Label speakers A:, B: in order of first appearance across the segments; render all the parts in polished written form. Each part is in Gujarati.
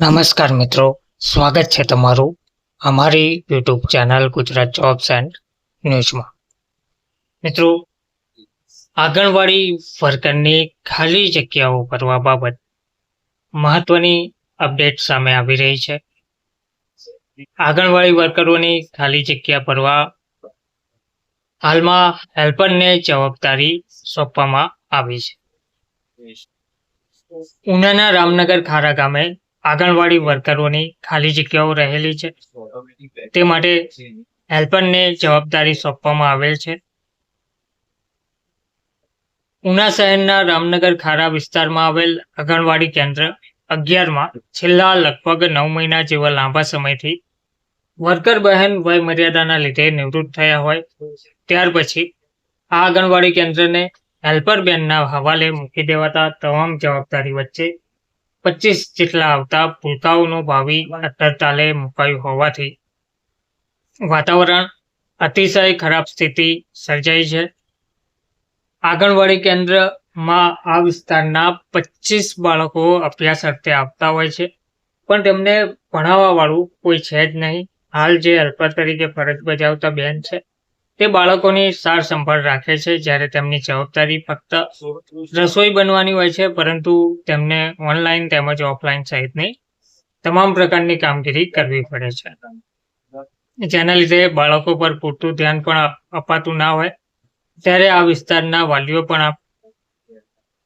A: નમસ્કાર મિત્રો, સ્વાગત છે તમારું અમારી YouTube channel Gujarat jobs and ન્યૂઝમાં. મિત્રો, આંગણવાડી વર્કરની ખાલી જગ્યાઓ ભરવા બાબત મહત્વની અપડેટ સામે આવી રહી છે. આંગણવાડી વર્કરોની ખાલી જગ્યા ભરવા હાલમાં હેલ્પરને જવાબદારી સોંપવામાં આવી છે. ઉનાના રામનગર ખારા ગામે આંગણવાડી વર્કરોની ખાલી જગ્યાઓ રહેલી છે, તે માટે હેલ્પરને જવાબદારી સોંપવામાં આવેલ છે. ઉના શહેરના રામનગર ખારા વિસ્તારમાં આવેલ આંગણવાડી કેન્દ્ર 11માં છેલ્લા લગભગ 9 મહિના જેવા લાંબા સમયથી વર્કર બહેન વય મર્યાદાના લીધે નિવૃત્ત થયા હોય, ત્યાર પછી આ આંગણવાડી કેન્દ્રને હેલ્પર બેનના હવાલે મૂકી દેવાતા તમામ જવાબદારી વચ્ચે 25 જેટલા આવતા ભૂલકાઓનું ભાવિ તરતાલે મુકાયું હોવાથી વાતાવરણ અતિશય ખરાબ સ્થિતિ સર્જાઈ છે. આંગણવાડી કેન્દ્રમાં આ વિસ્તારના 25 બાળકો અભ્યાસ અર્થે આવતા હોય છે, પણ તેમને ભણાવવા વાળું કોઈ છે જ નહીં. હાલ જે હેલ્પર તરીકે ફરજ બજાવતા બેન છે તે બાળકોની સાર સંભાળ રાખે છે, જ્યારે તેમની જવાબદારી ફક્ત રસોઈ બનવાની હોય છે, પરંતુ તેમને ઓનલાઈન તેમજ ઓફલાઈન સહિતની તમામ પ્રકારની કામગીરી કરવી પડે છે, જેના લીધે બાળકો પર પૂરતું ધ્યાન પણ અપાતું ના હોય. ત્યારે આ વિસ્તારના વાલીઓ પણ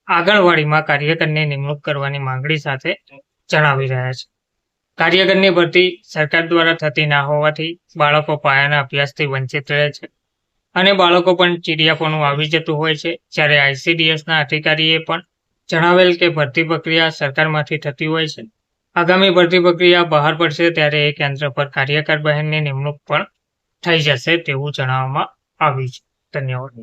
A: આંગણવાડીમાં કાર્યકરની નિમણૂક કરવાની માંગણી સાથે જણાવી રહ્યા છે. કાર્યકરની ભરતી સરકાર દ્વારા થતી ના હોવાથી બાળકો પાયાના અભ્યાસથી વંચિત રહે છે અને બાળકો પણ ચીડિયાપણું આવી જતું હોય છે. જ્યારે ICDSના અધિકારીએ પણ જણાવેલ કે ભરતી પ્રક્રિયા સરકારમાંથી થતી હોય છે. આગામી ભરતી પ્રક્રિયા બહાર પડશે ત્યારે એ કેન્દ્ર પર કાર્યકર બહેનની નિમણૂક પણ થઈ જશે તેવું જણાવવામાં આવ્યું છે. ધન્યવાદ.